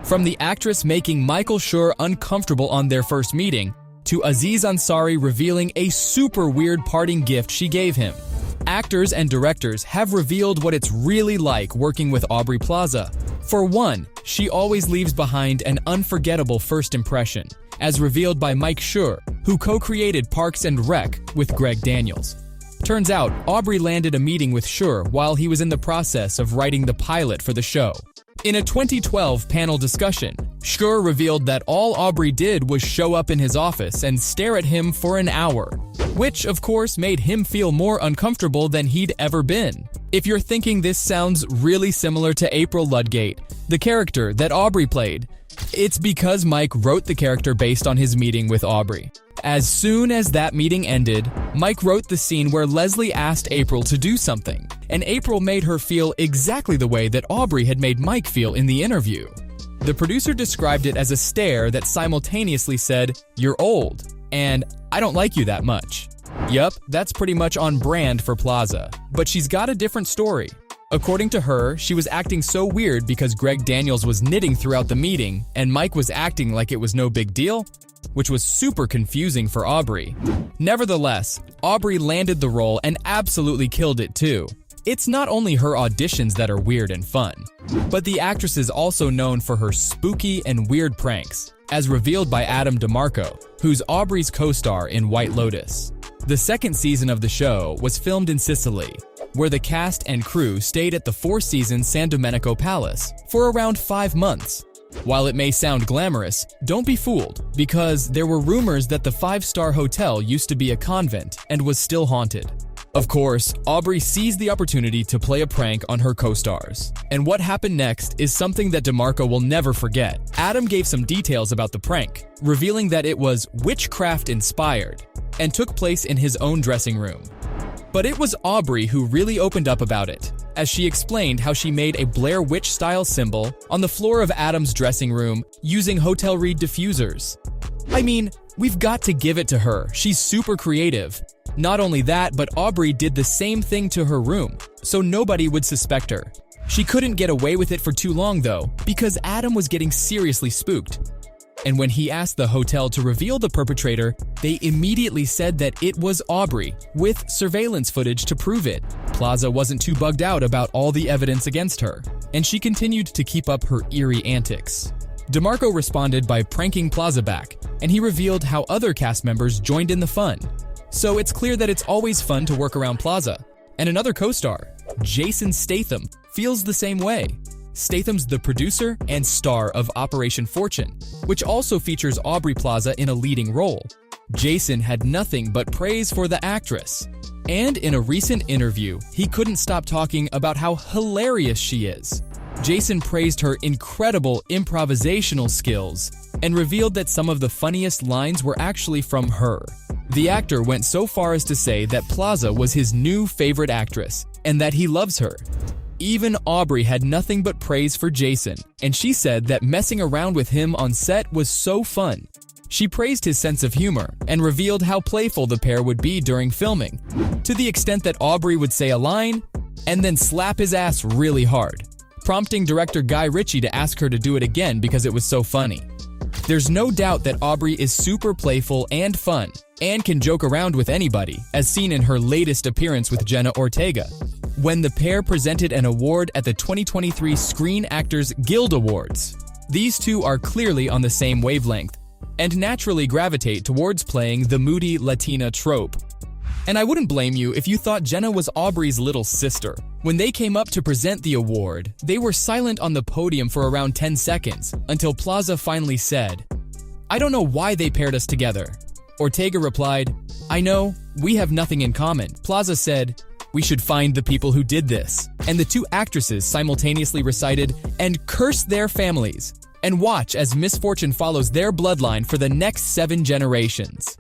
From the actress making Michael Schur uncomfortable on their first meeting, to Aziz Ansari revealing a super weird parting gift she gave him. Actors and directors have revealed what it's really like working with Aubrey Plaza. For one, she always leaves behind an unforgettable first impression, as revealed by Mike Schur, who co-created Parks and Rec with Greg Daniels. Turns out, Aubrey landed a meeting with Schur while he was in the process of writing the pilot for the show. In a 2012 panel discussion, Schur revealed that all Aubrey did was show up in his office and stare at him for an hour, which of course made him feel more uncomfortable than he'd ever been. If you're thinking this sounds really similar to April Ludgate, the character that Aubrey played, it's because Mike wrote the character based on his meeting with Aubrey. As soon as that meeting ended, Mike wrote the scene where Leslie asked April to do something, and April made her feel exactly the way that Aubrey had made Mike feel in the interview. The producer described it as a stare that simultaneously said, "You're old," and "I don't like you that much." Yup, that's pretty much on brand for Plaza, but she's got a different story. According to her, she was acting so weird because Greg Daniels was knitting throughout the meeting and Mike was acting like it was no big deal, which was super confusing for Aubrey. Nevertheless, Aubrey landed the role and absolutely killed it too. It's not only her auditions that are weird and fun, but the actress is also known for her spooky and weird pranks, as revealed by Adam DeMarco, who's Aubrey's co-star in White Lotus. The second season of the show was filmed in Sicily, where the cast and crew stayed at the Four Seasons San Domenico Palace for around 5 months. While it may sound glamorous, don't be fooled, because there were rumors that the 5-star hotel used to be a convent and was still haunted. Of course, Aubrey seized the opportunity to play a prank on her co-stars. And what happened next is something that DeMarco will never forget. Adam gave some details about the prank, revealing that it was witchcraft-inspired and took place in his own dressing room. But it was Aubrey who really opened up about it, as she explained how she made a Blair Witch-style symbol on the floor of Adam's dressing room using Hotel Reed diffusers. I mean, we've got to give it to her, she's super creative. Not only that, but Aubrey did the same thing to her room, so nobody would suspect her. She couldn't get away with it for too long though, because Adam was getting seriously spooked. And when he asked the hotel to reveal the perpetrator, they immediately said that it was Aubrey, with surveillance footage to prove it. Plaza wasn't too bugged out about all the evidence against her, and she continued to keep up her eerie antics. DeMarco responded by pranking Plaza back, and he revealed how other cast members joined in the fun. So it's clear that it's always fun to work around Plaza. And another co-star, Jason Statham, feels the same way. Statham's the producer and star of Operation Fortune, which also features Aubrey Plaza in a leading role. Jason had nothing but praise for the actress. And in a recent interview, he couldn't stop talking about how hilarious she is. Jason praised her incredible improvisational skills and revealed that some of the funniest lines were actually from her. The actor went so far as to say that Plaza was his new favorite actress and that he loves her. Even Aubrey had nothing but praise for Jason, and she said that messing around with him on set was so fun. She praised his sense of humor and revealed how playful the pair would be during filming, to the extent that Aubrey would say a line and then slap his ass really hard, prompting director Guy Ritchie to ask her to do it again because it was so funny. There's no doubt that Aubrey is super playful and fun, and can joke around with anybody, as seen in her latest appearance with Jenna Ortega, when the pair presented an award at the 2023 Screen Actors Guild Awards. These two are clearly on the same wavelength, and naturally gravitate towards playing the moody Latina trope. And I wouldn't blame you if you thought Jenna was Aubrey's little sister. When they came up to present the award, they were silent on the podium for around 10 seconds, until Plaza finally said, "I don't know why they paired us together." Ortega replied, "I know, we have nothing in common." Plaza said, "We should find the people who did this." And the two actresses simultaneously recited, "And curse their families," and watch as misfortune follows their bloodline for the next 7 generations.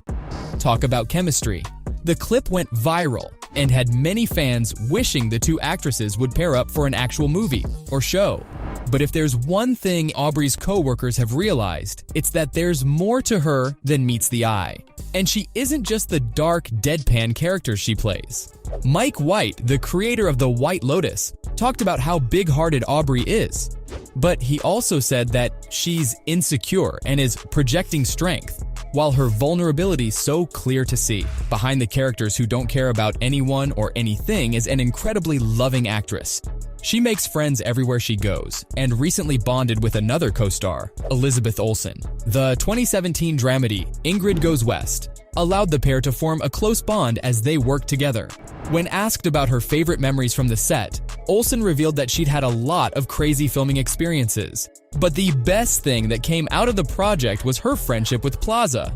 Talk about chemistry. The clip went viral and had many fans wishing the two actresses would pair up for an actual movie or show. But if there's one thing Aubrey's co-workers have realized, it's that there's more to her than meets the eye. And she isn't just the dark, deadpan character she plays. Mike White, the creator of The White Lotus, talked about how big-hearted Aubrey is. But he also said that she's insecure and is projecting strength, while her vulnerability's so clear to see. Behind the characters who don't care about anyone or anything is an incredibly loving actress. She makes friends everywhere she goes, and recently bonded with another co-star, Elizabeth Olsen. The 2017 dramedy, Ingrid Goes West, allowed the pair to form a close bond as they worked together. When asked about her favorite memories from the set, Olsen revealed that she'd had a lot of crazy filming experiences. But the best thing that came out of the project was her friendship with Plaza.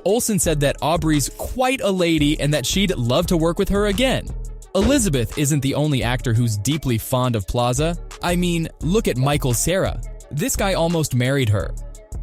Olsen said that Aubrey's quite a lady and that she'd love to work with her again. Elizabeth isn't the only actor who's deeply fond of Plaza. I mean, look at Michael Cera. This guy almost married her.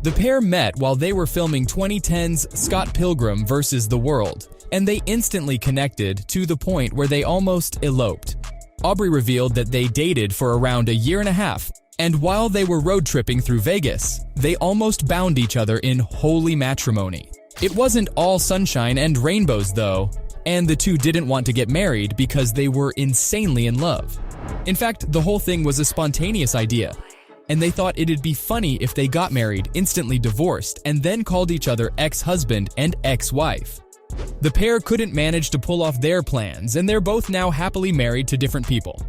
The pair met while they were filming 2010's Scott Pilgrim vs. the World, and they instantly connected to the point where they almost eloped. Aubrey revealed that they dated for around a year and a half, and while they were road tripping through Vegas, they almost bound each other in holy matrimony. It wasn't all sunshine and rainbows though, and the two didn't want to get married because they were insanely in love. In fact, the whole thing was a spontaneous idea, and they thought it'd be funny if they got married, instantly divorced, and then called each other ex-husband and ex-wife. The pair couldn't manage to pull off their plans, and they're both now happily married to different people.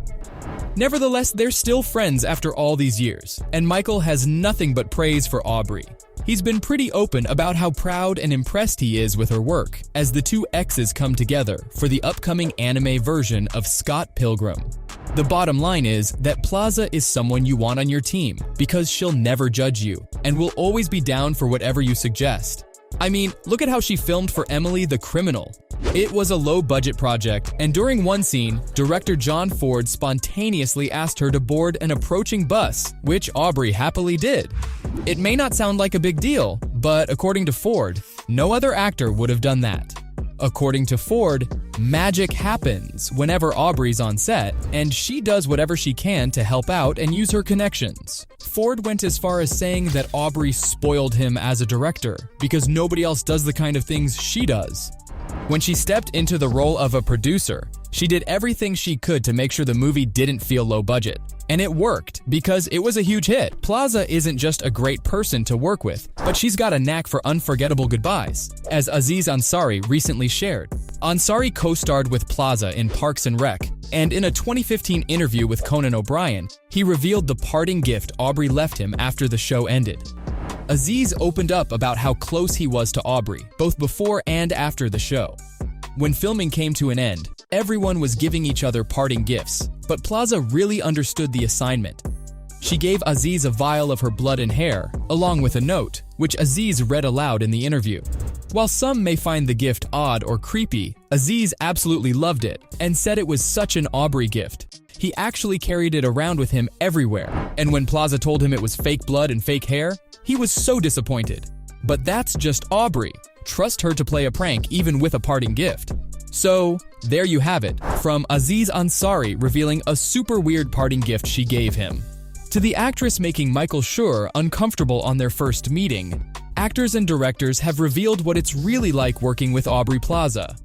Nevertheless, they're still friends after all these years, and Michael has nothing but praise for Aubrey. He's been pretty open about how proud and impressed he is with her work, as the two exes come together for the upcoming anime version of Scott Pilgrim. The bottom line is that Plaza is someone you want on your team because she'll never judge you and will always be down for whatever you suggest. I mean, look at how she filmed for Emily the Criminal. It was a low-budget project, and during one scene, director John Ford spontaneously asked her to board an approaching bus, which Aubrey happily did. It may not sound like a big deal, but according to Ford, no other actor would have done that. According to Ford, magic happens whenever Aubrey's on set, and she does whatever she can to help out and use her connections. Ford went as far as saying that Aubrey spoiled him as a director because nobody else does the kind of things she does. When she stepped into the role of a producer, she did everything she could to make sure the movie didn't feel low budget. And it worked, because it was a huge hit. Plaza isn't just a great person to work with, but she's got a knack for unforgettable goodbyes, as Aziz Ansari recently shared. Ansari co-starred with Plaza in Parks and Rec, and in a 2015 interview with Conan O'Brien, he revealed the parting gift Aubrey left him after the show ended. Aziz opened up about how close he was to Aubrey, both before and after the show. When filming came to an end, everyone was giving each other parting gifts, but Plaza really understood the assignment. She gave Aziz a vial of her blood and hair, along with a note, which Aziz read aloud in the interview. While some may find the gift odd or creepy, Aziz absolutely loved it and said it was such an Aubrey gift. He actually carried it around with him everywhere, and when Plaza told him it was fake blood and fake hair, he was so disappointed. But that's just Aubrey. Trust her to play a prank even with a parting gift. So, there you have it, from Aziz Ansari revealing a super weird parting gift she gave him, to the actress making Michael Schur uncomfortable on their first meeting. Actors and directors have revealed what it's really like working with Aubrey Plaza.